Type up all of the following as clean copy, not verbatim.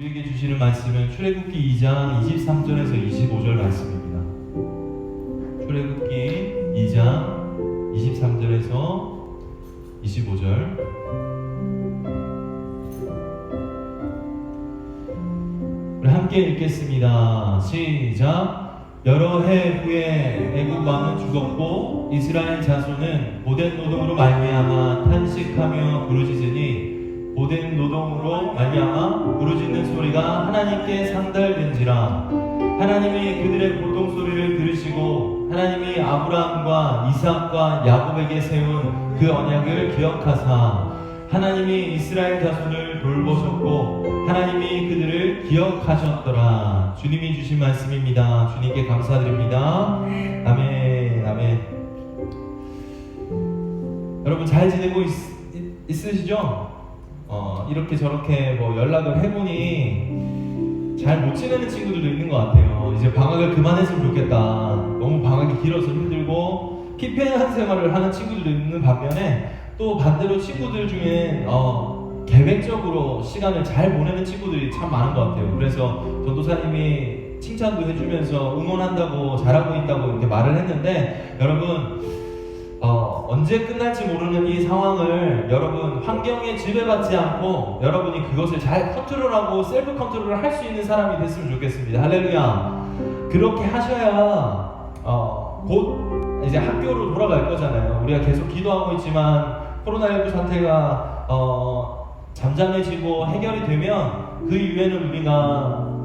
우리에게 주시는 말씀은 출애굽기 2장 23절에서 25절 말씀입니다. 출애굽기 2장 23절에서 25절. 우리 함께 읽겠습니다. 시작. 여러 해 후에 애굽 왕은 죽었고 이스라엘 자손은 보된 노동으로 말미암아 탄식하며 부르짖으니 보된 노동으로 말미암아 부르짖는 소리가 하나님께 상달된지라. 하나님이 그들의 고통 소리를 들으시고 하나님이 아브라함과 이삭과 야곱에게 세운 그 언약을 기억하사 하나님이 이스라엘 자손을 돌보셨고 하나님이 그들을 기억하셨더라. 주님이 주신 말씀입니다. 주님께 감사드립니다. 아멘. 아멘. 여러분 잘 지내고 있으시죠? 이렇게 저렇게 뭐 연락을 해보니 잘 못 지내는 친구들도 있는 것 같아요. 이제 방학을 그만했으면 좋겠다. 너무 방학이 길어서 힘들고 피폐한 생활을 하는 친구들도 있는 반면에 또 반대로 친구들 중에 계획적으로 시간을 잘 보내는 친구들이 참 많은 것 같아요. 그래서 전도사님이 칭찬도 해주면서 응원한다고 잘하고 있다고 이렇게 말을 했는데, 여러분 언제 끝날지 모르는 이 상황을 여러분 환경에 지배받지 않고 여러분이 그것을 잘 컨트롤하고 셀프 컨트롤을 할 수 있는 사람이 됐으면 좋겠습니다. 할렐루야. 그렇게 하셔야 곧 이제 학교로 돌아갈 거잖아요. 우리가 계속 기도하고 있지만 코로나19 사태가 잠잠해지고 해결이 되면 그 이후에는 우리가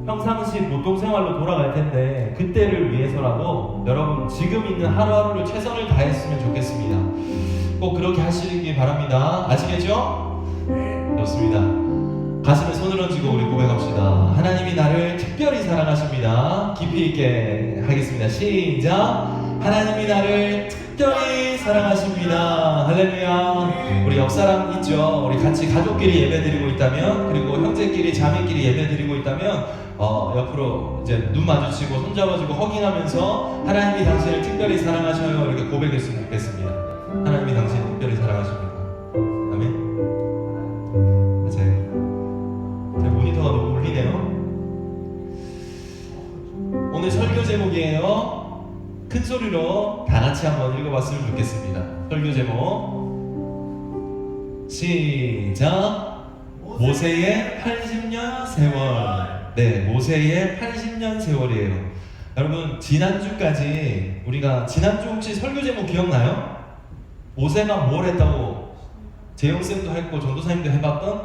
평상시 보통 생활로 돌아갈 텐데, 그때를 위해서라도 여러분 지금 있는 하루하루를 최선을 다했으면 좋겠습니다. 꼭 그렇게 하시기 바랍니다. 아시겠죠? 좋습니다. 가슴에 손을 얹고 우리 고백합시다. 하나님이 나를 특별히 사랑하십니다. 깊이 있게 하겠습니다. 시작. 하나님이 나를 특별히 사랑하십니다. 할렐루야. 우리 옆사람 있죠? 우리 같이 가족끼리 예배드리고 있다면, 그리고 형제끼리 자매끼리 예배드리고 있다면 옆으로 이제 눈 마주치고 손잡아주고 허깅하면서 하나님이 당신을 특별히 사랑하셔요 이렇게 고백했으면 좋겠습니다. 하나님이 당신을 특별히 사랑하십니다. 아멘. 제 모니터가 너무 울리네요. 오늘 설교 제목이에요. 큰 소리로 다 같이 한번 읽어봤으면 좋겠습니다. 설교 제목 시작. 모세의 80년 세월. 네, 모세의 80년 세월이에요. 여러분 지난주까지 우리가 지난주 혹시 설교 제목 기억나요? 모세가 뭘 했다고 재용쌤도 했고 전도사님도 해봤던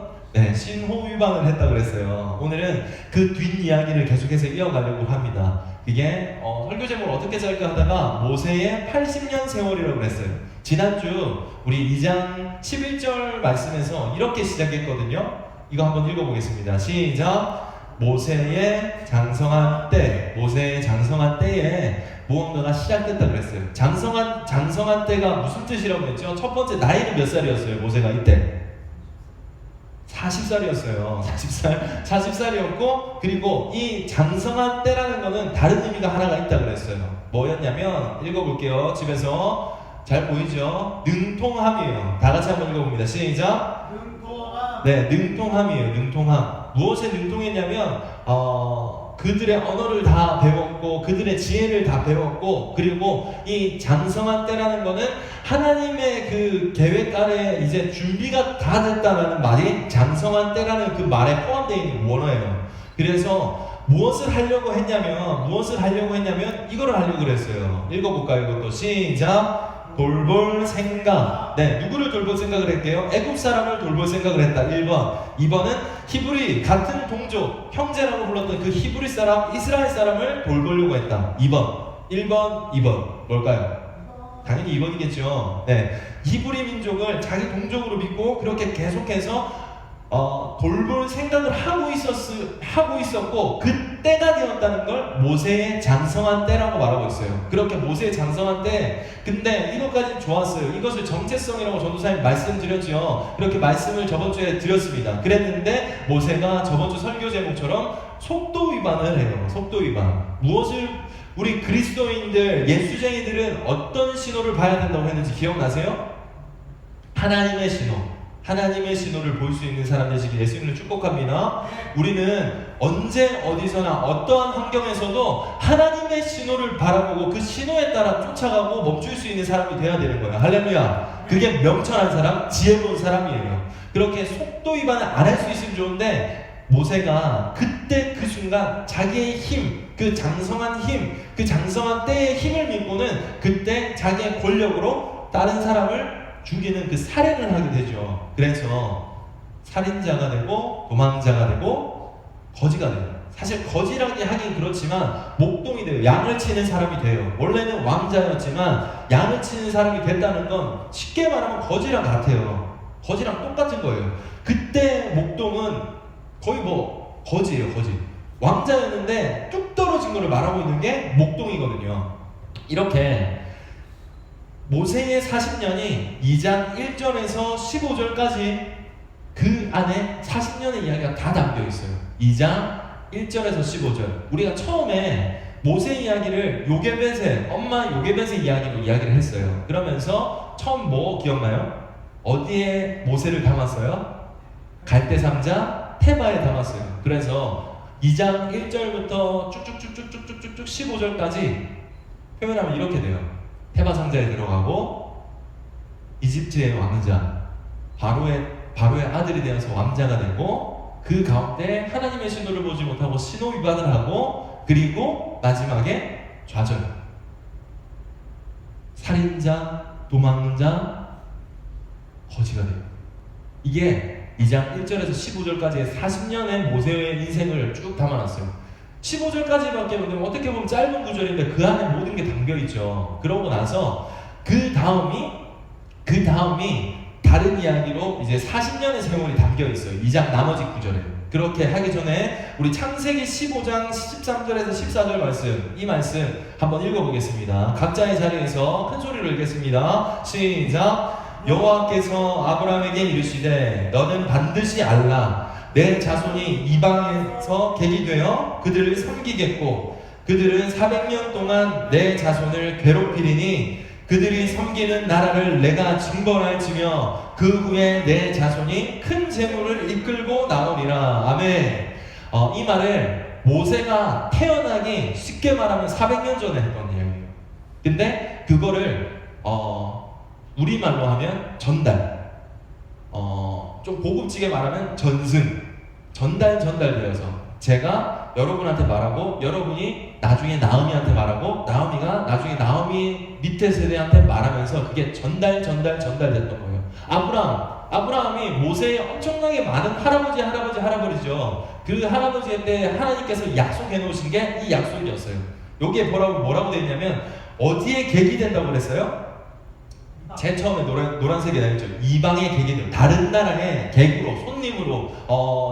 신호 위반을 했다고 그랬어요. 오늘은 그 뒷이야기를 계속해서 이어가려고 합니다. 이게 설교 제목을 어떻게 짤까 하다가 모세의 80년 세월이라고 그랬어요. 지난주 우리 2장 11절 말씀에서 이렇게 시작했거든요. 이거 한번 읽어보겠습니다. 시작. 모세의 장성한 때, 모세의 장성한 때에 무언가가 시작됐다 그랬어요. 장성한 때가 무슨 뜻이라고 했죠? 첫 번째, 나이는 몇 살이었어요? 모세가 이때 40살이었어요. 40살이었고, 그리고 이 장성한 때라는 거는 다른 의미가 하나가 있다 그랬어요. 뭐였냐면, 읽어볼게요. 집에서 잘 보이죠? 능통함이에요. 다 같이 한번 읽어봅니다. 시작. 네, 능통함이에요. 능통함. 무엇에 능통했냐면 그들의 언어를 다 배웠고 그들의 지혜를 다 배웠고, 그리고 이 장성한 때라는 거는 하나님의 그 계획 아래 이제 준비가 다 됐다라는 말이 장성한 때라는 그 말에 포함되어 있는 원어예요. 그래서 무엇을 하려고 했냐면 이거를 하려고 그랬어요. 읽어볼까요? 이것도 시작. 돌볼 생각. 네, 누구를 돌볼 생각을 했게요? 애굽 사람을 돌볼 생각을 했다. 1번. 2번은 히브리, 같은 동족, 형제라고 불렀던 그 히브리 사람, 이스라엘 사람을 돌보려고 했다. 2번. 1번, 2번. 뭘까요? 당연히 2번이겠죠. 네, 히브리 민족을 자기 동족으로 믿고 그렇게 계속해서 돌볼 생각을 하고 있었고, 그때가 되었다는 걸 모세의 장성한 때라고 말하고 있어요. 그렇게 모세의 장성한 때, 근데 이것까지 좋았어요. 이것을 정체성이라고 전도사님 말씀드렸죠. 그렇게 말씀을 저번주에 드렸습니다. 그랬는데 모세가 저번주 설교 제목처럼 속도 위반을 해요. 속도 위반. 무엇을 우리 그리스도인들, 예수쟁이들은 어떤 신호를 봐야 된다고 했는지 기억나세요? 하나님의 신호. 하나님의 신호를 볼 수 있는 사람 되시길 예수님을 축복합니다. 우리는 언제 어디서나 어떠한 환경에서도 하나님의 신호를 바라보고 그 신호에 따라 쫓아가고 멈출 수 있는 사람이 되어야 되는 거예요. 할렐루야. 그게 명철한 사람, 지혜로운 사람이에요. 그렇게 속도 위반을 안 할 수 있으면 좋은데 모세가 그때 그 순간 자기의 힘, 그 장성한 힘, 그 장성한 때의 힘을 믿고는 그때 자기의 권력으로 다른 사람을 죽이는 그 살인을 하게 되죠. 그래서 살인자가 되고 도망자가 되고 거지가 돼요. 사실 거지라기 하긴 그렇지만 목동이 돼요. 양을 치는 사람이 돼요. 원래는 왕자였지만 양을 치는 사람이 됐다는 건 쉽게 말하면 거지랑 같아요. 거지랑 똑같은 거예요. 그때 목동은 거의 뭐 거지예요. 거지. 왕자였는데 뚝 떨어진 거를 말하고 있는 게 목동이거든요. 이렇게 모세의 40년이 2장 1절에서 15절까지 그 안에 40년의 이야기가 다 담겨 있어요. 2장 1절에서 15절. 우리가 처음에 모세 이야기를 요게벳의 엄마 요게벳의 이야기로 이야기를 했어요. 그러면서 처음 뭐 기억나요? 어디에 모세를 담았어요? 갈대상자 테바에 담았어요. 그래서 2장 1절부터 쭉쭉쭉쭉쭉쭉쭉 15절까지 표현하면 이렇게 돼요. 테바 상자에 들어가고 이집트의 왕자 바로의 아들이 되어서 왕자가 되고 그 가운데 하나님의 신호를 보지 못하고 신호 위반을 하고 그리고 마지막에 좌절, 살인자, 도망자, 거지가 돼요. 이게 2장 1절에서 15절까지의 40년의 모세의 인생을 쭉 담아놨어요. 15절까지밖에 보면 어떻게 보면 짧은 구절인데 그 안에 모든 게 담겨있죠. 그러고 나서 그 다음이 다른 이야기로 이제 40년의 세월이 담겨있어요. 2장 나머지 구절에. 그렇게 하기 전에 우리 창세기 15장 13절에서 14절 말씀, 이 말씀 한번 읽어보겠습니다. 각자의 자리에서 큰 소리로 읽겠습니다. 시작. 여호와께서 아브라함에게 이르시되 너는 반드시 알라. 내 자손이 이방에서 객이 되어 그들을 섬기겠고 그들은 400년 동안 내 자손을 괴롭히리니 그들이 섬기는 나라를 내가 징벌할지며 그 후에 내 자손이 큰 재물을 이끌고 나오리라. 아멘. 이 말을 모세가 태어나기 쉽게 말하면 400년 전에 했던 이야기예요. 근데 그거를 우리말로 하면 전달, 좀 고급지게 말하면 전달되어서 제가 여러분한테 말하고 여러분이 나중에 나음이한테 말하고 나음이가 나중에 나음이 밑에 세대한테 말하면서 그게 전달됐던 거예요. 아브라함이 모세의 엄청나게 많은 할아버지죠. 그 할아버지한테 하나님께서 약속해 놓으신 게 이 약속이었어요. 여기에 뭐라고 되어 있냐면 어디에 객이 된다고 그랬어요? 제일 처음에 노란색이 나있죠. 이방의 객이 돼요. 다른 나라의 객으로, 손님으로,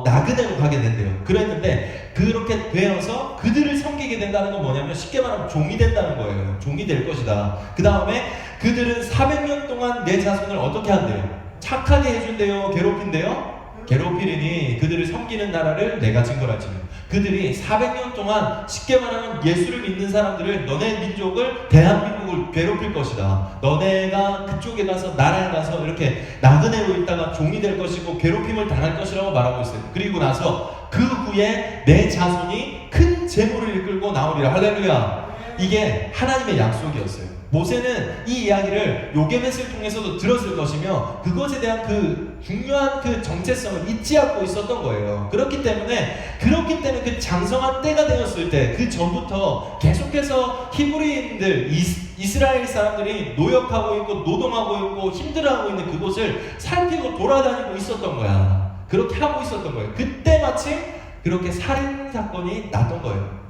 나그네로 가게 된대요. 그랬는데 그렇게 되어서 그들을 섬기게 된다는 건 뭐냐면 쉽게 말하면 종이 된다는 거예요. 종이 될 것이다. 그 다음에 그들은 400년 동안 내 자손을 어떻게 한대요? 착하게 해준대요? 괴롭힌대요? 괴롭히리니 그들을 섬기는 나라를 내가 징벌할지며. 그들이 400년 동안 쉽게 말하면 예수를 믿는 사람들을 너네 민족을 대한민국을 괴롭힐 것이다. 너네가 그쪽에 가서 나라에 가서 이렇게 나그네로 있다가 종이 될 것이고 괴롭힘을 당할 것이라고 말하고 있어요. 그리고 나서 그 후에 내 자손이 큰 재물을 이끌고 나오리라. 할렐루야. 이게 하나님의 약속이었어요. 모세는 이 이야기를 요게벳을 통해서도 들었을 것이며 그것에 대한 그 중요한 그 정체성을 잊지 않고 있었던 거예요. 그렇기 때문에 그 장성한 때가 되었을 때 그 전부터 계속해서 히브리인들 이스라엘 사람들이 노역하고 있고 노동하고 있고 힘들어하고 있는 그곳을 살피고 돌아다니고 있었던 거야. 그렇게 하고 있었던 거예요. 그때 마침 그렇게 살인 사건이 났던 거예요.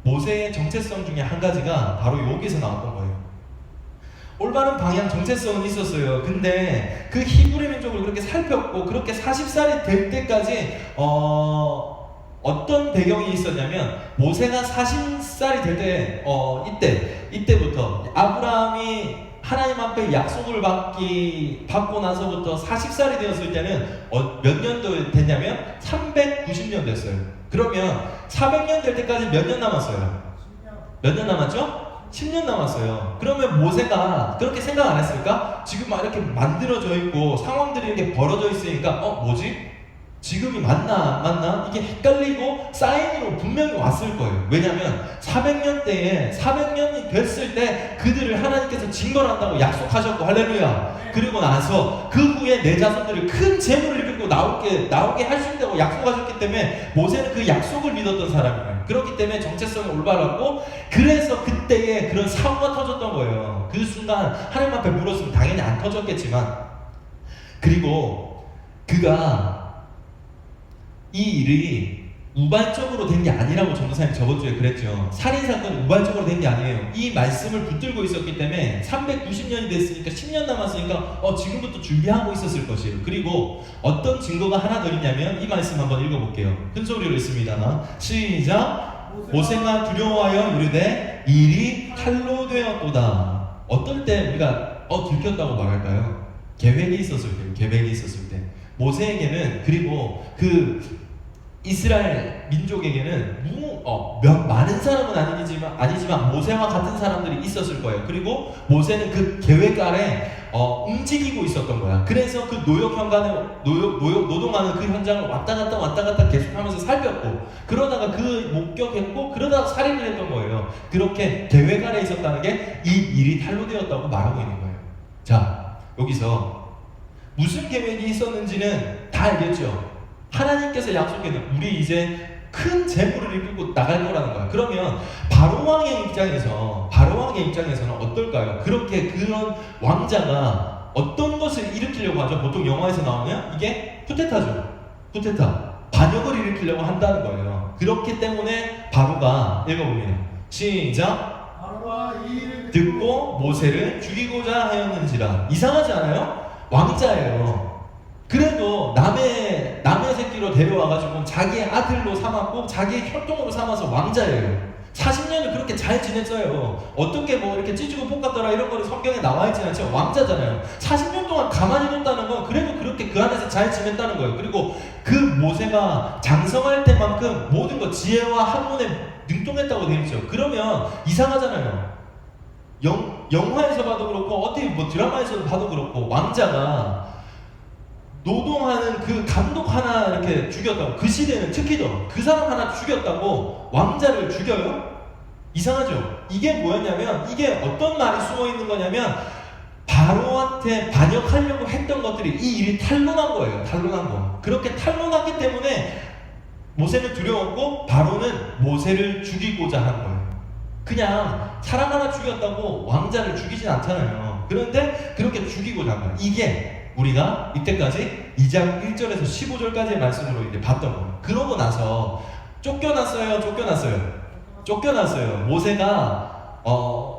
모세의 정체성 중에 한 가지가 바로 여기서 나왔던 거예요. 올바른 방향 정체성은 있었어요. 근데 그 히브리 민족을 그렇게 살폈고 그렇게 40살이 될 때까지 어떤 배경이 있었냐면 모세가 40살이 될 때 이때부터 아브라함이 하나님 앞에 약속을 받고 나서부터 40살이 되었을 때는 몇 년도 됐냐면 390년 됐어요. 그러면 400년 될 때까지 몇 년 남았어요? 몇 년 남았죠? 10년 남았어요. 그러면 모세가 그렇게 생각 안 했을까? 지금 막 이렇게 만들어져 있고 상황들이 이렇게 벌어져 있으니까 뭐지? 지금이 맞나 안 맞나? 이게 헷갈리고 사인으로 분명히 왔을 거예요. 왜냐면 400년 때에 400년이 됐을 때 그들을 하나님께서 징벌한다고 약속하셨고 할렐루야. 그리고 나서 그 후에 내 자손들을 큰 재물을 일으키고 나오게 하신다고 약속하셨기 때문에 모세는 그 약속을 믿었던 사람이에요. 그렇기 때문에 정체성이 올바랐고 그래서 그때에 그런 사고가 터졌던 거예요. 그 순간 하나님 앞에 물었으면 당연히 안 터졌겠지만 그리고 그가 이 일이 우발적으로 된 게 아니라고 전도사님 저번주에 그랬죠. 살인사건이 우발적으로 된 게 아니에요. 이 말씀을 붙들고 있었기 때문에 390년이 됐으니까 10년 남았으니까 지금부터 준비하고 있었을 것이에요. 그리고 어떤 증거가 하나 더 있냐면 이 말씀 한번 읽어볼게요. 큰 소리로 있습니다. 시작. 모세가 두려워하여 이르되 일이 칼로 되었도다. 어떨 때 우리가 들켰다고 말할까요? 계획이 있었을 때, 계획이 있었을 때. 모세에게는 그리고 그 이스라엘 민족에게는 많은 사람은 아니지만 모세와 같은 사람들이 있었을 거예요. 그리고 모세는 그 계획 아래 움직이고 있었던 거야. 그래서 그 노역 현장에 노동하는 그 현장을 왔다 갔다 계속하면서 살폈고 그러다가 그 목격했고 그러다가 살인을 했던 거예요. 그렇게 계획 아래 있었다는 게 이 일이 탄로되었다고 말하고 있는 거예요. 자, 여기서 무슨 계획이 있었는지는 다 알겠죠. 하나님께서 약속했는 우리 이제 큰 재물을 이끌고 나갈 거라는 거야. 그러면 바로왕의 입장에서는 어떨까요? 그렇게 그런 왕자가 어떤 것을 일으키려고 하죠? 보통 영화에서 나오면 이게 쿠데타죠. 쿠데타. 반역을 일으키려고 한다는 거예요. 그렇기 때문에 바로가 읽어봅니다. 시작. 바로가 이 일을 듣고 모세를 죽이고자 하였는지라. 이상하지 않아요? 왕자예요. 그래도 남의 새끼로 데려와가지고 자기의 아들로 삼았고 자기의 혈통으로 삼아서 왕자예요. 40년을 그렇게 잘 지냈어요. 어떻게 뭐 이렇게 찢고 볶았더라 이런 거는 성경에 나와 있지 않지만 왕자잖아요. 40년 동안 가만히 뒀다는 건 그래도 그렇게 그 안에서 잘 지냈다는 거예요. 그리고 그 모세가 장성할 때만큼 모든 것 지혜와 학문에 능통했다고 되어 있죠. 그러면 이상하잖아요. 영화에서 봐도 그렇고 어떻게 뭐 드라마에서도 봐도 그렇고 왕자가 노동하는 그 감독 하나 이렇게 죽였다고, 그 시대는 특히 더 그 사람 하나 죽였다고 왕자를 죽여요? 이상하죠? 이게 뭐였냐면, 이게 어떤 말이 숨어 있는 거냐면 바로한테 반역하려고 했던 것들이 이 일이 탄로난 거예요. 탄로난 거. 그렇게 탄로났기 때문에 모세는 두려웠고 바로는 모세를 죽이고자 한 거예요. 그냥 사람 하나 죽였다고 왕자를 죽이진 않잖아요. 그런데 그렇게 죽이고자 한 거예요. 이게 우리가 이때까지 2장 1절에서 15절까지의 말씀으로 이제 봤던 거예요. 그러고 나서 쫓겨났어요. 모세가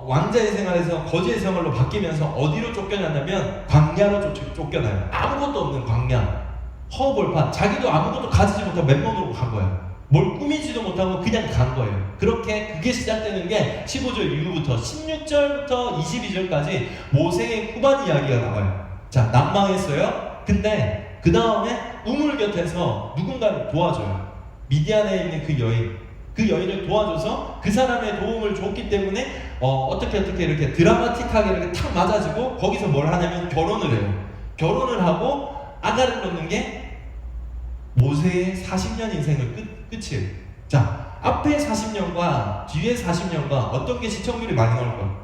왕자의 생활에서 거지의 생활로 바뀌면서 어디로 쫓겨났냐면 광야로 쫓겨나요. 아무것도 없는 광야, 허벌판. 자기도 아무것도 가지지 못하고 맨몸으로 간 거예요. 뭘 꾸미지도 못하고 그냥 간 거예요. 그렇게 그게 시작되는 게 15절 이후부터 16절부터 22절까지 모세의 후반 이야기가 나와요. 자, 난망했어요. 근데 그 다음에 우물 곁에서 누군가를 도와줘요. 미디안에 있는 그 여인을 도와줘서 그 사람의 도움을 줬기 때문에 어떻게 이렇게 드라마틱하게 이렇게 탁 맞아지고 거기서 뭘 하냐면 결혼을 해요. 결혼을 하고 아가를 놓는 게 모세의 40년 인생의 끝이에요. 자, 앞에 40년과 뒤에 40년과 어떤 게 시청률이 많이 나올까?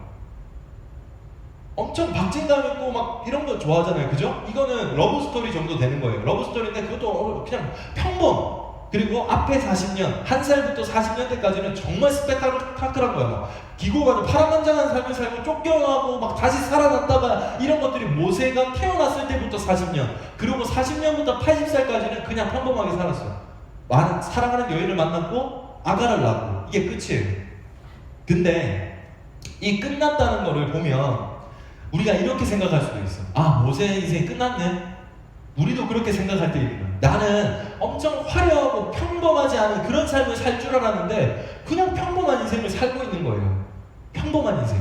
엄청 박진감 있고 막 이런 거 좋아하잖아요. 그죠? 이거는 러브스토리 정도 되는 거예요. 러브스토리인데 그것도 그냥 평범. 그리고 앞에 40년, 1살부터 40년 때까지는 정말 스펙타클한 거야. 기고가지고 파란만장한 삶을 살고 쫓겨나고 막 다시 살아났다가 이런 것들이 모세가 태어났을 때부터 40년, 그리고 40년부터 80살까지는 그냥 평범하게 살았어요. 사랑하는 여인을 만났고 아가를 낳고 이게 끝이에요. 근데 이 끝났다는 거를 보면 우리가 이렇게 생각할 수도 있어. 아, 모세의 인생이 끝났네. 우리도 그렇게 생각할 때 있는 거야. 나는 엄청 화려하고 평범하지 않은 그런 삶을 살 줄 알았는데 그냥 평범한 인생을 살고 있는 거예요. 평범한 인생.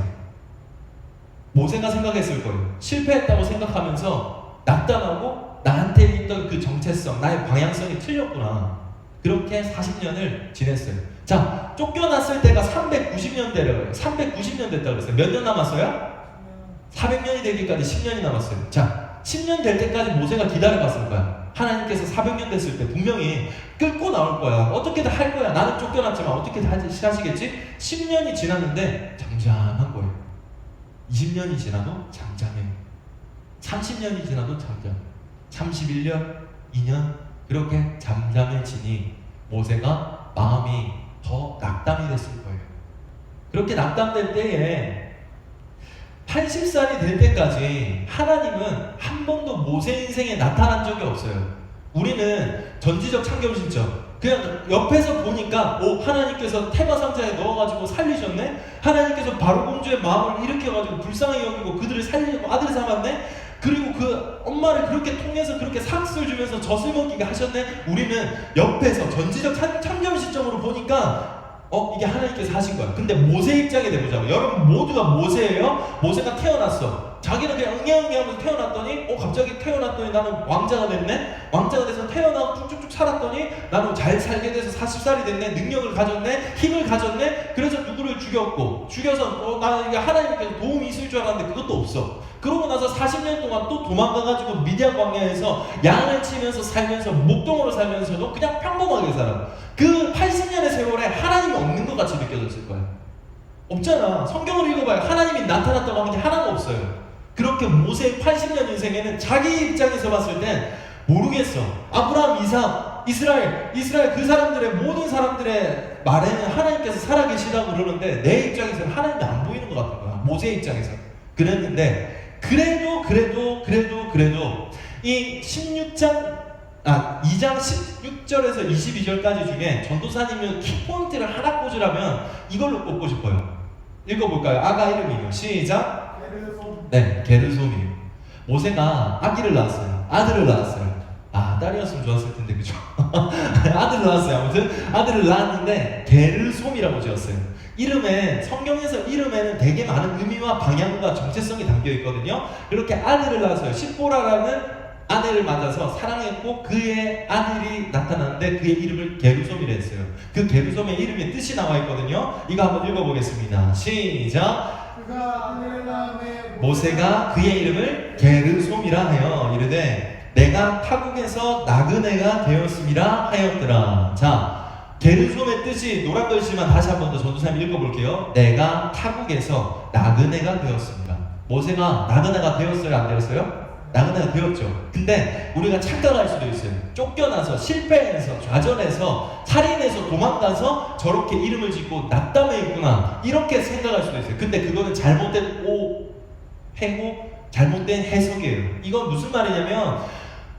모세가 생각했을 거예요. 실패했다고 생각하면서 낙담하고 나한테 있던 그 정체성, 나의 방향성이 틀렸구나. 그렇게 40년을 지냈어요. 자, 쫓겨났을 때가 390년대래요. 390년 됐다고 그랬어요. 몇 년 남았어요? 400년이 되기까지 10년이 남았어요. 자, 10년 될 때까지 모세가 기다려봤을 거야. 하나님께서 400년 됐을 때 분명히 끌고 나올 거야. 어떻게든 할 거야. 나는 쫓겨났지만 어떻게든 하시겠지? 10년이 지났는데 잠잠한 거예요. 20년이 지나도 잠잠해. 30년이 지나도 잠잠. 31년, 2년 그렇게 잠잠해지니 모세가 마음이 더 낙담이 됐을 거예요. 그렇게 낙담될 때에 80살이 될 때까지 하나님은 한 번도 모세 인생에 나타난 적이 없어요. 우리는 전지적 창경 신청, 그냥 옆에서 보니까 하나님께서 테마 상자에 넣어가지고 살리셨네? 하나님께서 바로 공주의 마음을 일으켜가지고 불쌍히 여기고 그들을 살리고 아들 삼았네? 그리고 그 엄마를 그렇게 통해서 그렇게 삭스를 주면서 젖을 먹이게 하셨네? 우리는 옆에서 전지적 참견 시점으로 보니까 이게 하나님께서 하신 거야. 근데 모세 입장에 대보자고. 여러분 모두가 모세예요. 모세가 태어났어. 자기는 그냥 응애응애하면서 태어났더니 갑자기 태어났더니 나는 왕자가 됐네. 왕자가 돼서 태어나고 쭉쭉쭉 살았더니 나는 잘 살게 돼서 40살이 됐네. 능력을 가졌네. 힘을 가졌네. 그래서 누구를 죽여서 나는 이게 하나님께서 도움이 있을 줄 알았는데 그것도 없어. 그러고 나서 40년 동안 또 도망가가지고 미디안 광야에서 양을 치면서 살면서 목동으로 살면서도 그냥 평범하게 살아. 그 80년의 세월에 하나님이 없는 것 같이 느껴졌을 거야. 없잖아. 성경을 읽어봐요. 하나님이 나타났다고 하는 게 하나가 없어요. 그렇게 모세의 80년 인생에는 자기 입장에서 봤을 땐 모르겠어. 아브라함, 이삭, 이스라엘 그 사람들의 모든 사람들의 말에는 하나님께서 살아계시다고 그러는데 내 입장에서는 하나님이 안 보이는 것 같은 거야. 모세의 입장에서. 그랬는데 그래도 이 2장 16절에서 22절까지 중에 전도사님이 키포인트를 하나 꽂으라면 이걸로 꽂고 싶어요. 읽어볼까요? 아가 이름이요. 시작. 네, 게르솜이요. 모세가 아기를 낳았어요. 아들을 낳았어요. 딸이었으면 좋았을 텐데, 그죠? 아들을 낳았어요. 아무튼 아들을 낳았는데 게르솜이라고 지었어요. 성경에서 이름에는 되게 많은 의미와 방향과 정체성이 담겨 있거든요. 그렇게 아들을 낳았어요. 십보라라는 아내를 맞아서 사랑했고 그의 아들이 나타났는데 그의 이름을 게르솜이라 했어요. 그 게르솜의 이름의 뜻이 나와 있거든요. 이거 한번 읽어보겠습니다. 시작. 모세가 그의 이름을 게르솜이라 하여 이르되 내가 타국에서 나그네가 되었음이라 하였더라. 자, 게르솜의 뜻이 노란 글씨만 다시 한 번 더 전도사님 읽어볼게요. 내가 타국에서 나그네가 되었습니다. 모세가 나그네가 되었어요? 안 되었어요? 나그네가 되었죠. 근데 우리가 착각할 수도 있어요. 쫓겨나서 실패해서 좌절해서 살인해서 도망가서 저렇게 이름을 짓고 낙담해 있구나 이렇게 생각할 수도 있어요. 근데 그거는 잘못된 잘못된 해석이에요. 이건 무슨 말이냐면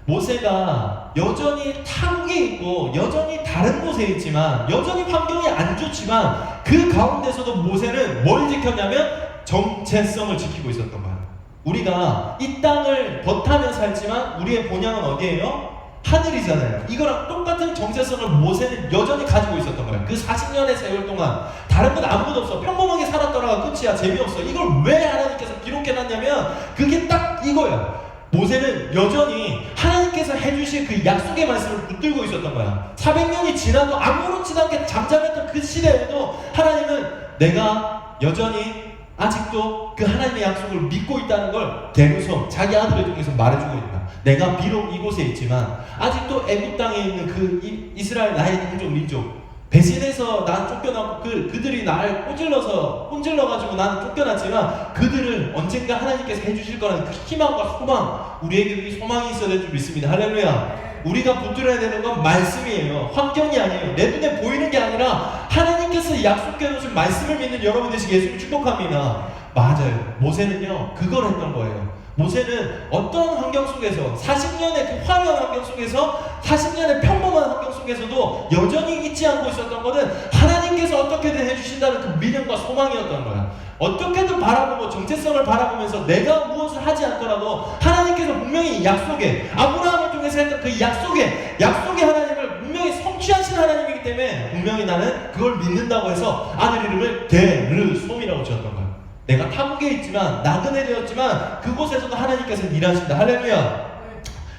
모세가 여전히 타국에 있고 여전히 다른 곳에 있지만 여전히 환경이 안 좋지만 그 가운데서도 모세는 뭘 지켰냐면 정체성을 지키고 있었던 거야. 우리가 이 땅을 덧하며 살지만 우리의 본향은 어디예요? 하늘이잖아요. 이거랑 똑같은 정체성을 모세는 여전히 가지고 있었던 거야. 그 40년의 세월 동안 다른 건 아무것도 없어. 평범하게 살았더라가 끝이야. 재미없어. 이걸 왜 하나님께서 기록해놨냐면 그게 딱 이거야. 모세는 여전히 하나님께서 해주신 그 약속의 말씀을 붙들고 있었던 거야. 400년이 지나도 아무렇지도 않게 잠잠했던 그 시대에도 하나님은 내가 여전히 아직도 그 하나님의 약속을 믿고 있다는 걸 게르솜 자기 아들을 통해서 말해주고 있다. 내가 비록 이곳에 있지만 아직도 애굽 땅에 있는 그 이스라엘 나의 동족 민족 배신해서 난 쫓겨나고 그들이 나를 꼰질러가지고 나는 쫓겨났지만 그들을 언젠가 하나님께서 해주실 거라는 그 희망과 소망, 우리에게도 이 소망이 있어야 될 줄 믿습니다. 할렐루야. 우리가 붙들어야 되는 건 말씀이에요. 환경이 아니에요. 내 눈에 보이는 게 아니라 하나님께서 약속해 놓으신 말씀을 믿는 여러분 되시기 예수님 축복합니다. 맞아요. 모세는요 그걸 했던 거예요. 모세는 어떤 환경 속에서 40년의 그 화려한 환경 속에서 40년의 평범한 환경 속에서도 여전히 잊지 않고 있었던 것은 하나님께서 어떻게든 해주신다는 그 믿음과 소망이었던 거야. 어떻게든 바라보고 정체성을 바라보면서 내가 무엇을 하지 않더라도 하나님께서 분명히 약속에 아브라함을 통해서 했던 그 약속의 하나님을 분명히 성취하신 하나님이기 때문에 분명히 나는 그걸 믿는다고 해서 아들 이름을 게르솜이라고 지었던 거야. 내가 타국에 있지만 나그네 되었지만 그곳에서도 하나님께서 일하신다. 할렐루야.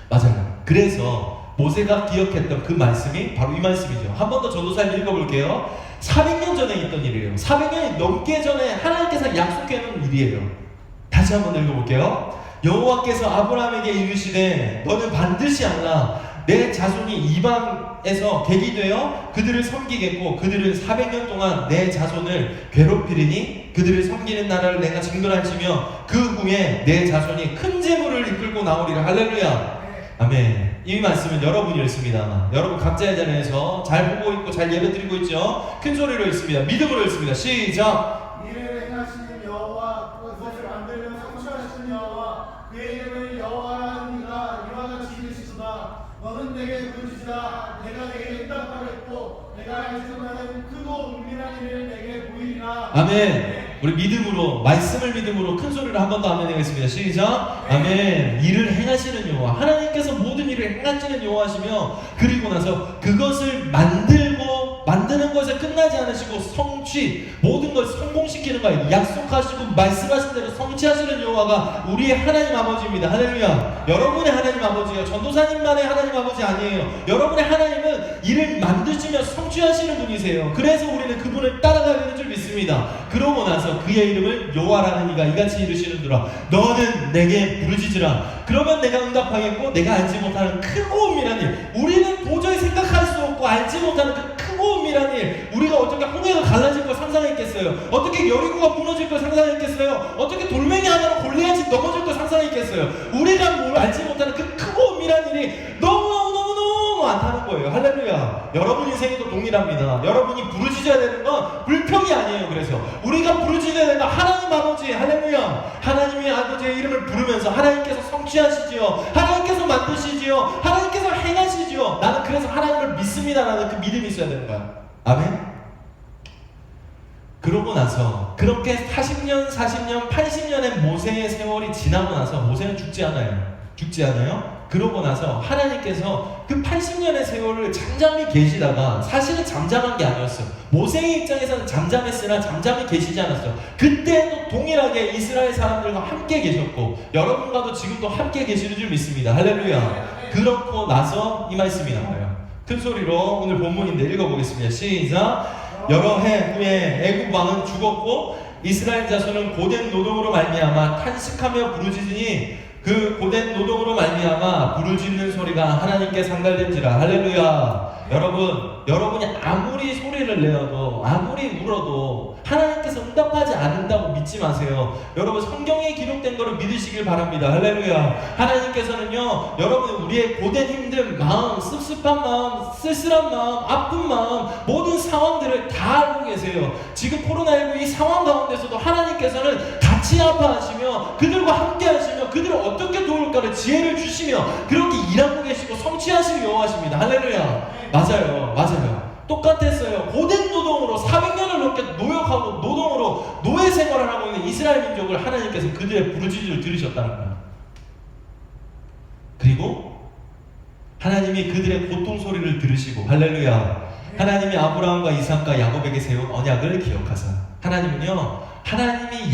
맞아요. 그래서 모세가 기억했던 그 말씀이 바로 이 말씀이죠. 한 번 더 전도사님 읽어볼게요. 400년 전에 있던 일이에요. 400년이 넘게 전에 하나님께서 약속해 놓은 일이에요. 다시 한 번 읽어볼게요. 여호와께서 아브라함에게 이르시되 너는 반드시 알라. 내 자손이 이방에서 객이 되어 그들을 섬기겠고 그들을 400년 동안 내 자손을 괴롭히리니 그들을 섬기는 나라를 내가 징벌할지며 그 후에 내 자손이 큰 재물을 이끌고 나오리라. 할렐루야. 아멘. 이 말씀은 여러분이 읽습니다. 여러분 각자의 자리에서 잘 보고 있고 잘 예배드리고 있죠. 큰 소리로 읽습니다. 믿음으로 읽습니다. 시작. 이를 행하시는 여호와 그것을 만들며 성취하시는 여호와 그의 이름을 여호와라 하니가 이와 같이 이르시도다. 너는 내게 부르짖으라. 내가 내게 응답하겠고 내가 알지 못하는 크고 은밀한 일을 내게 보이리라. 아멘. 우리 믿음으로 말씀을 믿음으로 큰 소리로 한 번 더 아멘 하겠습니다. 시작. 아멘. 일을 행하시는 여호와, 하나님께서 모든 일을 행하시는 여호와시며 그리고 나서 그것을 만드는 것에 끝나지 않으시고 성취, 모든 것을 성공시키는 거예요. 약속하시고 말씀하신 대로 성취하시는 여호와가 우리의 하나님 아버지입니다. 할렐루야. 여러분의 하나님 아버지예요. 전도사님만의 하나님 아버지 아니에요. 여러분의 하나님은 일을 만드시며 성취하시는 분이세요. 그래서 우리는 그분을 따라가야 되는 줄 믿습니다. 그러고 나서 그의 이름을 여호와라는 이가 이같이 이르시는도다. 너는 내게 부르짖으라. 그러면 내가 응답하겠고 내가 알지 못하는 크고 은밀한 일, 우리는 도저히 생각할 수 없고 알지 못하는 그 크고 은밀한 일, 우리가 어떻게 홍해가 갈라질 걸 상상했겠어요? 어떻게 여리고가 무너질 걸 상상했겠어요? 어떻게 돌멩이 하나로 골리앗이 넘어질 걸 상상했겠어요? 우리가 뭘 알지 못하는 그 크고 은밀한 일이 너무너무 많다는 거예요. 할렐루야. 여러분 인생에도 동일합니다. 여러분이 부르짖어야 되는 건 불평이 아니에요. 그래서 우리가 부르짖어야 되는 건 하나님 아버지, 할렐루야. 하나님의 아버지의 이름을 부르면서 하나님께서 성취하시지요, 하나님께서 만드시지요, 하나님께서 행하시지요. 나는 그래서 하나님을 믿습니다라는 그 믿음이 있어야 되는 거야. 아멘. 그러고 나서 그렇게 40년, 40년, 80년의 모세의 세월이 지나고 나서 모세는 죽지 않아요? 그러고 나서 하나님께서 그 80년의 세월을 잠잠히 계시다가, 사실은 잠잠한 게 아니었어요. 모세의 입장에서는 잠잠했으나 잠잠히 계시지 않았어요. 그때도 동일하게 이스라엘 사람들과 함께 계셨고 여러분과도 지금도 함께 계시는 줄 믿습니다. 할렐루야. 그렇고 나서 이 말씀이 나와요. 큰 소리로 오늘 본문인데 읽어보겠습니다. 시작. 여러 해 후에 애굽 왕은 죽었고 이스라엘 자손은 고된 노동으로 말미암아 탄식하며 부르짖으니 그 고된 노동으로 말미암아 부르짖는 소리가 하나님께 상달된지라. 할렐루야. 여러분이 아무리 소리를 내어도 아무리 울어도 하나님께서 응답하지 않는다고 믿지 마세요. 여러분 성경에 기록된 것을 믿으시길 바랍니다. 할렐루야. 하나님께서는요, 여러분 우리의 고된 힘든 마음, 씁쓸한 마음, 쓸쓸한 마음, 아픈 마음, 모든 상황들을 다 알고 계세요. 지금 코로나19 이 상황 가운데서도 하나님께서는 같이 아파하시며 그들과 함께 하시며 그들을 어떻게 도울까를 지혜를 주시며 그렇게 일하고 계시고 성취하시는 여호와십니다. 할렐루야. 맞아요. 똑같았어요. 고된 노동으로 400년을 넘게 노역하고 노동으로 노예 생활을 하고 있는 이스라엘 민족을 하나님께서 그들의 부르짖음을 들으셨다는 거예요. 그리고 하나님이 그들의 고통 소리를 들으시고, 할렐루야. 하나님이 아브라함과 이삭과 야곱에게 세운 언약을 기억하사, 하나님은요, 하나님이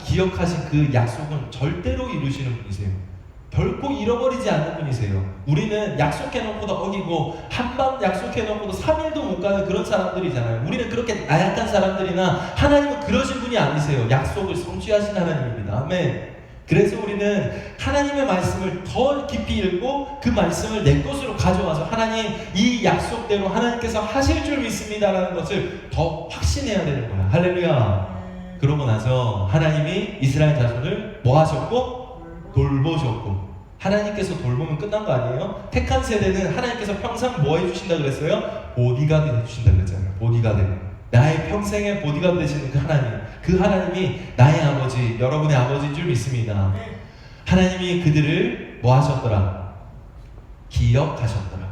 기억하신 그 약속은 절대로 이루시는 분이세요. 결코 잃어버리지 않는 분이세요. 우리는 약속해놓고도 어기고 한밤 약속해놓고도 3일도 못 가는 그런 사람들이잖아요. 우리는 그렇게 나약한 사람들이나 하나님은 그러신 분이 아니세요. 약속을 성취하신 하나님입니다. 아멘. 그래서 우리는 하나님의 말씀을 더 깊이 읽고 그 말씀을 내 것으로 가져와서 하나님 이 약속대로 하나님께서 하실 줄 믿습니다라는 것을 더 확신해야 되는 거야. 할렐루야. 그러고 나서 하나님이 이스라엘 자손을 뭐 하셨고? 돌보셨고. 하나님께서 돌보면 끝난 거 아니에요? 택한 세대는 하나님께서 평생 뭐 해주신다 그랬어요? 보디가드 해주신다 그랬잖아요. 보디가드. 나의 평생의 보디가드 되시는 그 하나님이 나의 아버지, 여러분의 아버지인 줄 믿습니다. 하나님이 그들을 뭐 하셨더라? 기억하셨더라.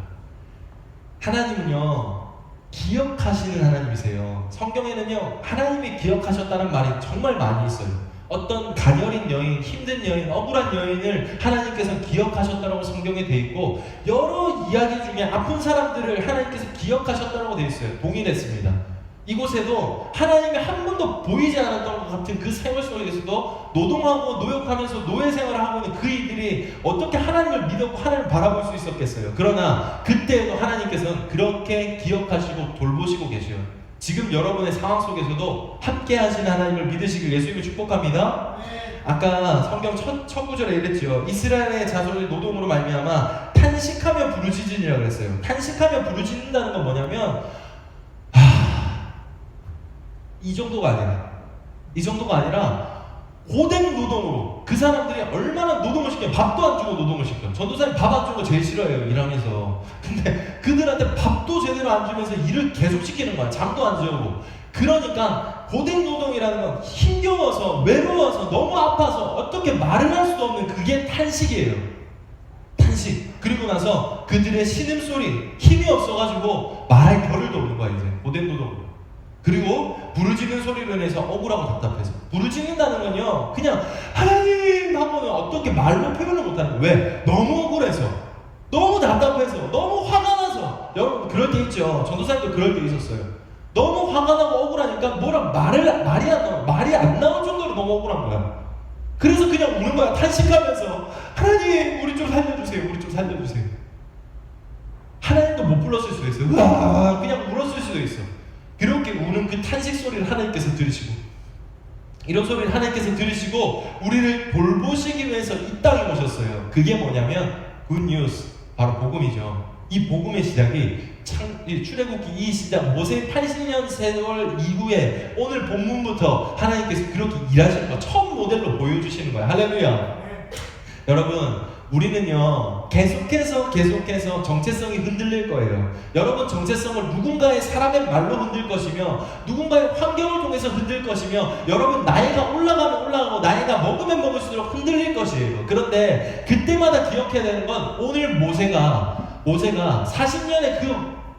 하나님은요, 기억하시는 하나님이세요. 성경에는요, 하나님이 기억하셨다는 말이 정말 많이 있어요. 어떤 가녀린 여인, 힘든 여인, 억울한 여인을 하나님께서 기억하셨다고 성경에 돼 있고, 여러 이야기 중에 아픈 사람들을 하나님께서 기억하셨다고 돼 있어요. 동일했습니다. 이곳에도 하나님이 한 번도 보이지 않았던 것 같은 그 생활 속에서도 노동하고 노역하면서 노예 생활을 하고 있는 그 이들이 어떻게 하나님을 믿었고 하나님을 바라볼 수 있었겠어요. 그러나 그때에도 하나님께서는 그렇게 기억하시고 돌보시고 계셔요. 지금 여러분의 상황 속에서도 함께 하시는 하나님을 믿으시길 예수님을 축복합니다. 아까 성경 첫 구절에 이랬죠. 이스라엘의 자손의 노동으로 말미암아 탄식하며 부르짖으니라 그랬어요. 탄식하며 부르짖는다는 건 뭐냐면 이 정도가 아니라 고된 노동으로 그 사람들이 얼마나 노동을 시켜요. 밥도 안 주고 노동을 시켜요. 전도사님 밥 안 주는 거 제일 싫어해요, 일하면서. 근데 그들한테 밥도 제대로 안 주면서 일을 계속 시키는 거야. 잠도 안 재우고. 그러니까 고된 노동이라는 건 힘겨워서 외로워서 너무 아파서 어떻게 말을 할 수도 없는 그게 탄식이에요. 탄식. 그리고 나서 그들의 신음소리, 힘이 없어가지고 말할 겨를도 없는 거야, 이제. 고된 노동. 그리고 부르짖는 소리로 인해서 억울하고 답답해서. 부르짖는다는 건요, 그냥 하나님 하고는 어떻게 말로 표현을 못하는 거예요. 왜? 너무 억울해서, 너무 답답해서, 너무 화가 나서. 여러분 그럴 때 있죠. 전도사님도 그럴 때 있었어요. 너무 화가 나고 억울하니까 말이 안 나올 정도로 너무 억울한 거야. 그래서 그냥 우는 거야. 탄식하면서 하나님 우리 좀 살려주세요. 우리 좀 살려주세요. 하나님도 못 불렀을 수도 있어요. 으아, 그냥 울었을 수도 있어. 그렇게 우는 그 탄식 소리를 하나님께서 들으시고, 이런 소리를 하나님께서 들으시고 우리를 돌보시기 위해서 이 땅에 오셨어요. 그게 뭐냐면 굿뉴스, 바로 복음이죠. 이 복음의 시작이 출애굽기 이 시작 모세 80년 세월 이후에 오늘 본문부터 하나님께서 그렇게 일하시는 거 처음 모델로 보여주시는 거예요. 할렐루야. 여러분 우리는요 계속해서 정체성이 흔들릴 거예요. 여러분 정체성을 누군가의 사람의 말로 흔들 것이며 누군가의 환경을 통해서 흔들 것이며 여러분 나이가 올라가면 올라가고 나이가 먹으면 먹을수록 흔들릴 것이에요. 그런데 그때마다 기억해야 되는 건 오늘 모세가 40년의 그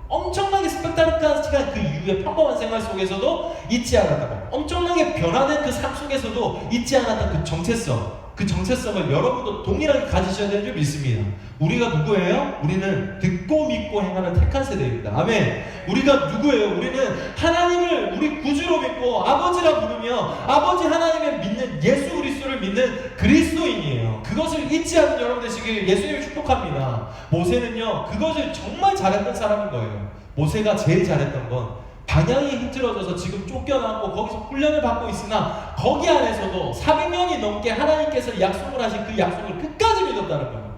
엄청나게 스펙타클한 그 이후의 평범한 생활 속에서도 잊지 않았다고, 엄청나게 변화된 그 삶 속에서도 잊지 않았던 그 정체성을 여러분도 동일하게 가지셔야 되는 줄 믿습니다. 우리가 누구예요? 우리는 듣고 믿고 행하는 택한 세대입니다. 아멘. 우리가 누구예요? 우리는 하나님을 우리 구주로 믿고 아버지라 부르며 아버지 하나님을 믿는 예수 그리스도를 믿는 그리스도인이에요. 그것을 잊지 않는 여러분 되시길 예수님을 축복합니다. 모세는요 그것을 정말 잘했던 사람인 거예요. 모세가 제일 잘했던 건 방향이 흐트러져서 지금 쫓겨나고 거기서 훈련을 받고 있으나 거기 안에서도 400년이 넘게 하나님께서 약속을 하신 그 약속을 끝까지 믿었다는 거예요.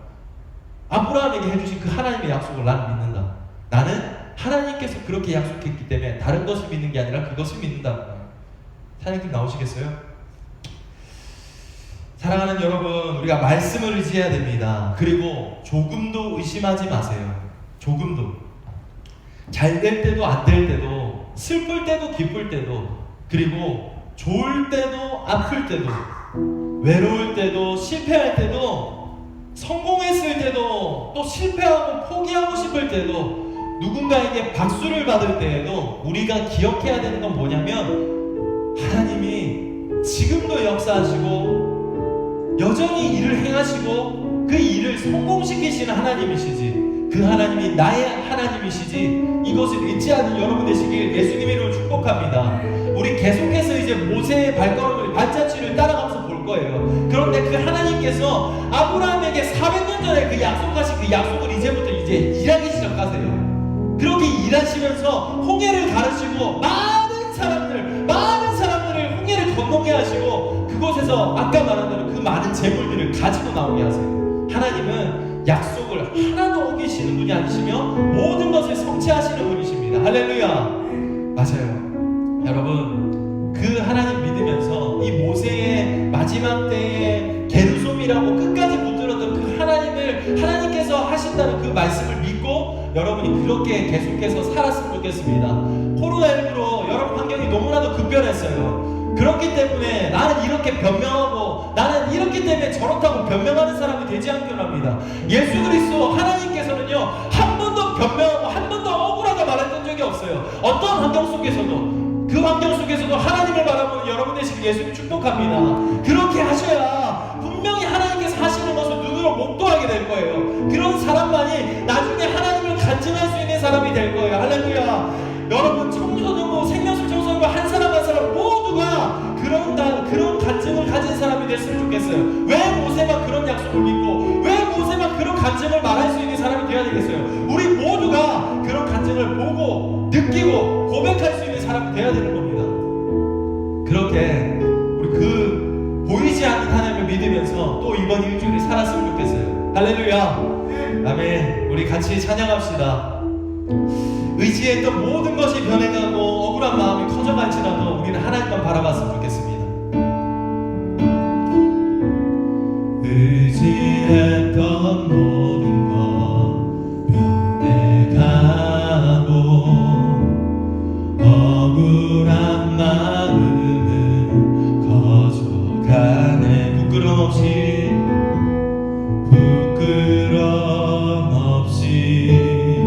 아브라함에게 해주신 그 하나님의 약속을 나는 믿는다. 나는 하나님께서 그렇게 약속했기 때문에 다른 것을 믿는 게 아니라 그것을 믿는다는 거예요. 사장님 나오시겠어요? 사랑하는 여러분, 우리가 말씀을 의지해야 됩니다. 그리고 조금도 의심하지 마세요. 조금도. 잘 될 때도 안 될 때도, 슬플 때도 기쁠 때도, 그리고 좋을 때도 아플 때도, 외로울 때도 실패할 때도, 성공했을 때도, 또 실패하고 포기하고 싶을 때도, 누군가에게 박수를 받을 때에도 우리가 기억해야 되는 건 뭐냐면 하나님이 지금도 역사하시고 여전히 일을 행하시고 그 일을 성공시키시는 하나님이시지, 그 하나님이 나의 하나님이시지, 이것을 잊지 않는 여러분 되시길 예수님의 이름으로 축복합니다. 우리 계속해서 이제 모세의 발자취를 따라가면서 볼 거예요. 그런데 그 하나님께서 아브라함에게 400년 전에 그 약속하신 그 약속을 이제부터 이제 일하기 시작하세요. 그렇게 일하시면서 홍해를 가르치고 많은 사람들을 홍해를 건너게 하시고 그곳에서 아까 말한 대로 그 많은 재물들을 가지고 나오게 하세요. 하나님은 약속을 하나도 어기시는 분이 아니시며 모든 것을 성취하시는 분이십니다. 할렐루야. 맞아요. 여러분 그 하나님 믿으면서 이 모세의 마지막 때에 게르솜이라고 끝까지 붙들었던 그 하나님께서 하신다는 그 말씀을 믿고 여러분이 그렇게 계속해서 살았으면 좋겠습니다. 코로나19로 여러분 환경이 너무나도 급변했어요. 그렇기 때문에 나는 이렇게 변명하고 나는 이렇기 때문에 저렇다고 변명하는 사람이 되지 않기를 합니다. 예수 그리스도 하나님께서는요 한 번도 변명하고 한 번도 억울하다 말했던 적이 없어요. 어떤 환경 속에서도 그 환경 속에서도 하나님을 바라보는 여러분 되시길 예수님 축복합니다. 그렇게 하셔야 분명히 하나님께서 하시는 것을 눈으로 목도하게 될 거예요. 그런 사람만이 나중에 하나님을 간증할 수 있는 사람이 될 거예요. 할렐루야. 여러분 청소년부 생명수 되겠어요? 왜 모세만 그런 약속을 믿고 왜 모세만 그런 간증을 말할 수 있는 사람이 되어야 되겠어요? 우리 모두가 그런 간증을 보고 느끼고 고백할 수 있는 사람이 되어야 되는 겁니다. 그렇게 우리 그 보이지 않는 하나님을 믿으면서 또 이번 일주일을 살았으면 좋겠어요. 할렐루야. 아멘. 우리 같이 찬양합시다. 의지했던 모든 것이 변해가고 억울한 마음이 커져갈지라도 우리는 하나님만 바라봤으면 좋겠습니다. 의지했던 모든 것 변해가고 억울한 마음은 커져가네. 부끄럼 없이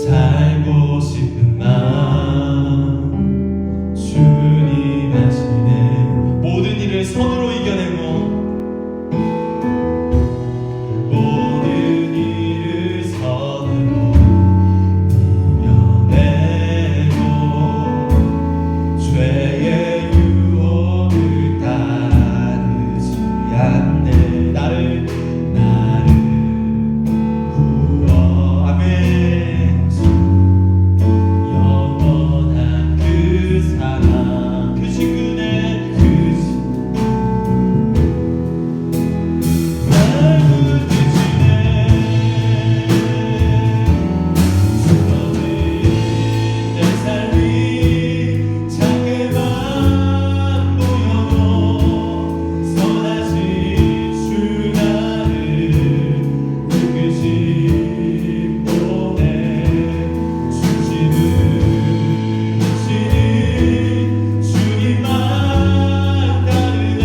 살고 싶은 마음 주님 아시네. 모든 일을 손으로 이겨내고 모든 일을 손으로 이겨내고 죄의 유혹을 따르지 않네. 나를 구워. 아멘. 영원한 그 사랑 그 친구네 날 부딪히네. 쓰러진 내 삶이 작게만 보여도 선하신 주 나를 끝끝이 보내. 중심을 하시는 주님만 따르네.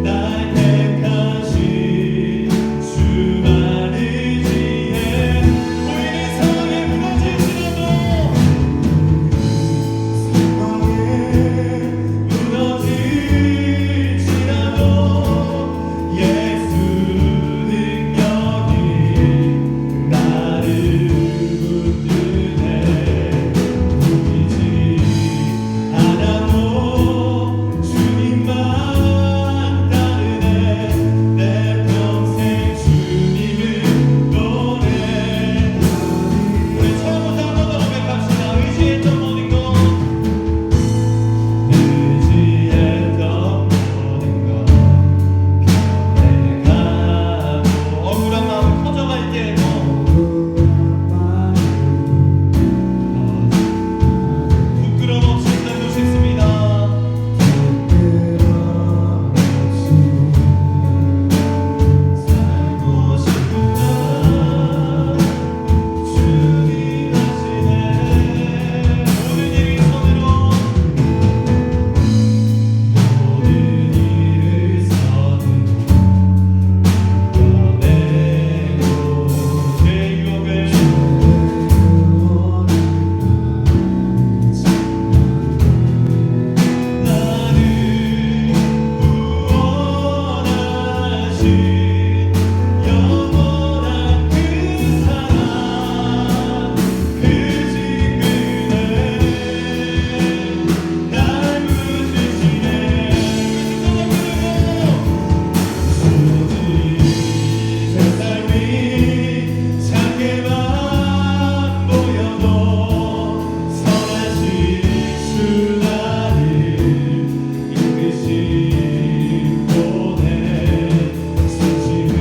날 택하신 주만을 지혜. 보이는 상황에 무너질지라도 예수 능력이 나를 붙드네. 보이지 않아도 주님만 따르네. 내 평생 주님을 노래. 우리 처음부터 한 번 더 고백합시다. 의지했던 모든 것 변해가고 억울한 마음 커져갈 때에도 부끄럼 없이 살고 싶습니다. 살고 싶은 날 주님 하시네. 모든 일이 손으로 모든 일을 손으로 이겨내고 내 유혹을 나를 구원하신 영원한 그 사랑 그 친구네. 날 부딪히네. 모든 새 삶이 작게만 보여도 선하신 주 나를 이끄신 보내. 진심을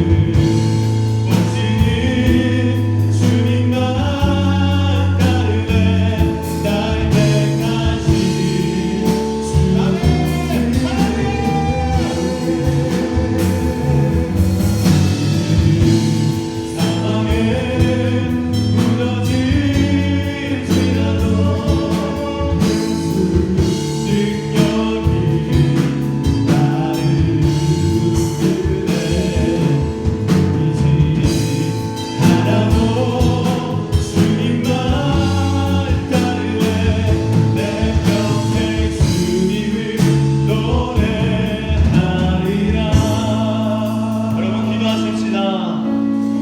모시는 주님만 따르네. 날 택하신 주. 아멘. 상황에 무너질지라도 능력이 나를 붙드네. 보이지 않아도 주님만 따르네. 내 평생 주님을 노래하리라. 여러분 기도하십시다.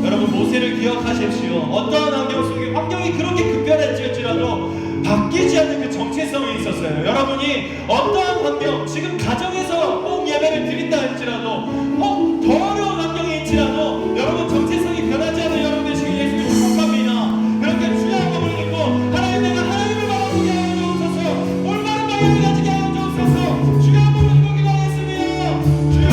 여러분 모세를 기억하십시오. 어떠한 환경 속에 환경이 그렇게 급변할지라도 바뀌지 않는 그 정체성이 있었어요. 여러분이 어떠한 환경 지금 가정에서 꼭 예배를 예배를 드린다 할지라도 더 어려운 환경에 있지라도 여러분 정체성이 변하지 않은 여러분 되시길 예수님 축복합니다. 그렇게 주여 한번 믿고 하나님 내가 하나님을 바라보게 하여 주옵소서. 올바른 방향을 가지게 하여 주옵소서. 주여 한번 믿고 기도하겠습니다. 주여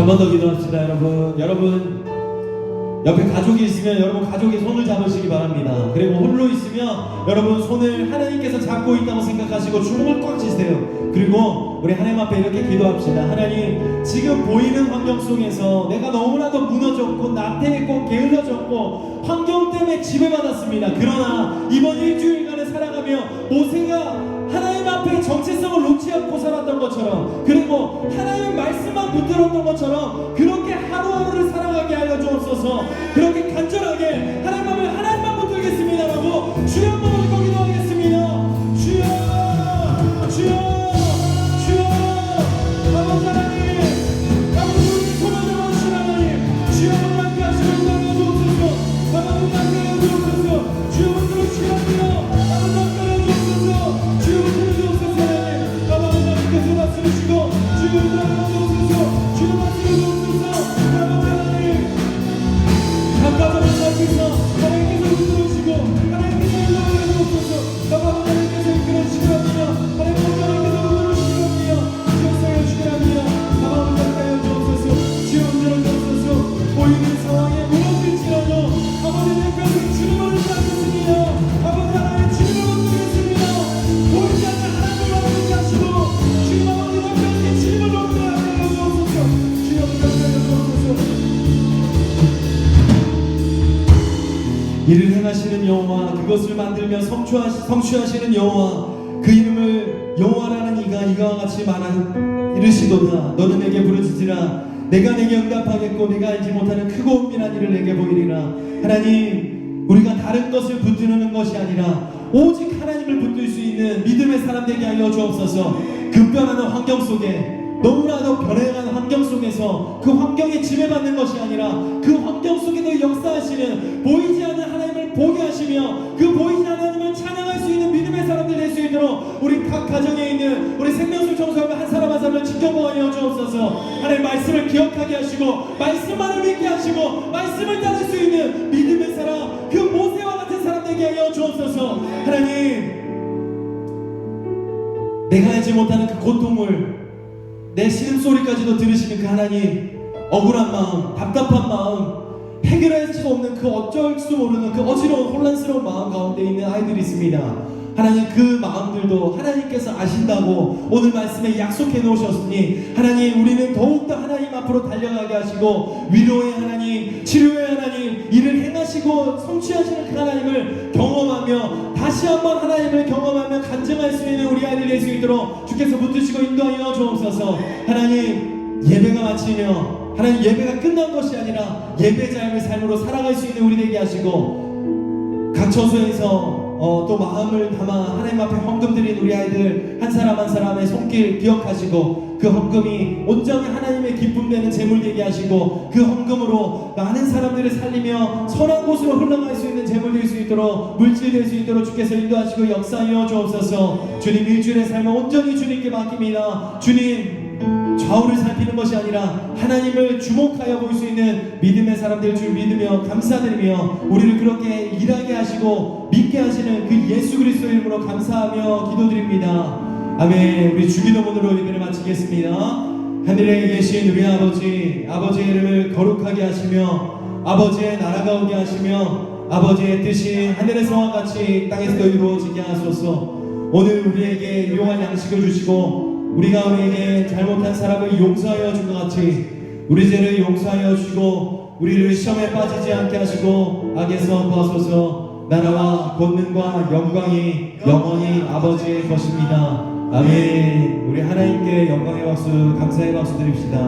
번 더 기도합시다. 여러분 옆에 가족이 있으면 여러분 가족의 손을 잡으시기 바랍니다. 그리고 홀로 있으면 여러분 손을 하나님께서 잡고 있다고 생각하시고 주먹을 꽉 쥐세요. 그리고 우리 하나님 앞에 이렇게 기도합시다. 하나님, 지금 보이는 환경 속에서 내가 너무나도 무너졌고 나태했고 게을러졌고 환경 때문에 지배받았습니다. 그러나 이번 일주일간을 살아가며 모세가 하나님 앞에 정체성을 놓지 않고 살았던 것처럼, 그리고 하나님의 말씀만 붙들었던 것처럼 그렇게 하루하루를 살아가게 하여 주옵소서. 그렇게 간절하게 하나님 앞에 하나님만 붙들겠습니다라고 주여 한번 올리고 기도하겠습니다. 주여, 주여, 주여. 아버지 하나님, 아버지 손을 잡아주신 하나님, 주여 함께 하시는 은혜가 주옵소서. 아버지 함께 하여 주옵소서. 주여 붙들으시기 합니다. 아버지 함께 하여 주옵소서. 주여 붙들어주옵소서. 하나님, 아버지 하나님께서 말씀하시고 주여 붙들어주옵소서. 주여 말씀해 주옵소서. 이를 행하시는 여호와, 그것을 만들며 성취하시는 여호와, 그 이름을 여호와라는 이가 이와 같이 이르시도다. 너는 내게 부르짖으라. 내가 내게 응답하겠고 내가 알지 못하는 크고 은밀한 일을 내게 보이리라. 하나님, 우리가 다른 것을 붙드는 것이 아니라 오직 하나님을 붙들 수 있는 믿음의 사람 되게 하여 주옵소서. 급변하는 환경 속에, 너무나도 변해가는 환경 속에서 그 환경에 지배받는 것이 아니라 그 환경 속에도 역사하시는 보이지 않는 하나님을 보게 하시며 그 보이지 않는 하나님을 찬양할 수 있는 믿음의 사람들 될 수 있도록 우리 각 가정에 있는 우리 생명수 청소하며 한 사람 한 사람을 지켜보아 주옵소서. 하나님 말씀을 기억하게 하시고 말씀만을 믿게 하시고 말씀을 따를 수 있는 믿음의 사람, 그 모세와 같은 사람 되게 하여 주옵소서. 하나님, 내가 알지 못하는 그 고통을 내 신음소리까지도 들으시는 그 하나님, 억울한 마음, 답답한 마음, 해결할 수 없는 그 어쩔 수 모르는 그 어지러운 혼란스러운 마음 가운데 있는 아이들이 있습니다. 하나님, 그 마음들도 하나님께서 아신다고 오늘 말씀에 약속해 놓으셨으니 하나님, 우리는 더욱더 하나님 앞으로 달려가게 하시고 위로의 하나님, 치료의 하나님, 이를 행하시고 성취하시는 그 하나님을 경험하며 다시 한번 하나님을 경험하며 간증할 수 있는 우리 아이들 될 수 있도록 주께서 붙드시고 인도하여 주옵소서. 하나님, 예배가 마치며 하나님, 예배가 끝난 것이 아니라 예배자의 삶으로 살아갈 수 있는 우리 되게 하시고 각 처소에서 또 마음을 담아 하나님 앞에 헌금 드린 우리 아이들 한 사람 한 사람의 손길 기억하시고 그 헌금이 온전히 하나님의 기쁨 되는 재물 되게 하시고 그 헌금으로 많은 사람들을 살리며 선한 곳으로 흘러갈 수 있는 재물 될 수 있도록, 물질 될 수 있도록 주께서 인도하시고 역사하여 주옵소서. 주님, 일주일의 삶을 온전히 주님께 맡깁니다. 주님, 좌우를 살피는 것이 아니라 하나님을 주목하여 볼 수 있는 믿음의 사람들 줄 믿으며 감사드리며 우리를 그렇게 일하게 하시고 믿게 하시는 그 예수 그리스도 이름으로 감사하며 기도드립니다. 아멘. 우리 주기도문으로 예배를 마치겠습니다. 하늘에 계신 우리 아버지, 아버지의 이름을 거룩하게 하시며 아버지의 나라가 오게 하시며 아버지의 뜻이 하늘에서와 같이 땅에서도 이루어지게 하소서. 오늘 우리에게 일용할 양식을 주시고 우리가 우리에게 잘못한 사람을 용서하여 준 것 같이 우리 죄를 용서하여 주시고 우리를 시험에 빠지지 않게 하시고 악에서 구하소서. 나라와 권능과 영광이 영원히 아버지의 것입니다. 아멘. 우리 하나님께 영광의 박수, 감사의 박수 드립시다.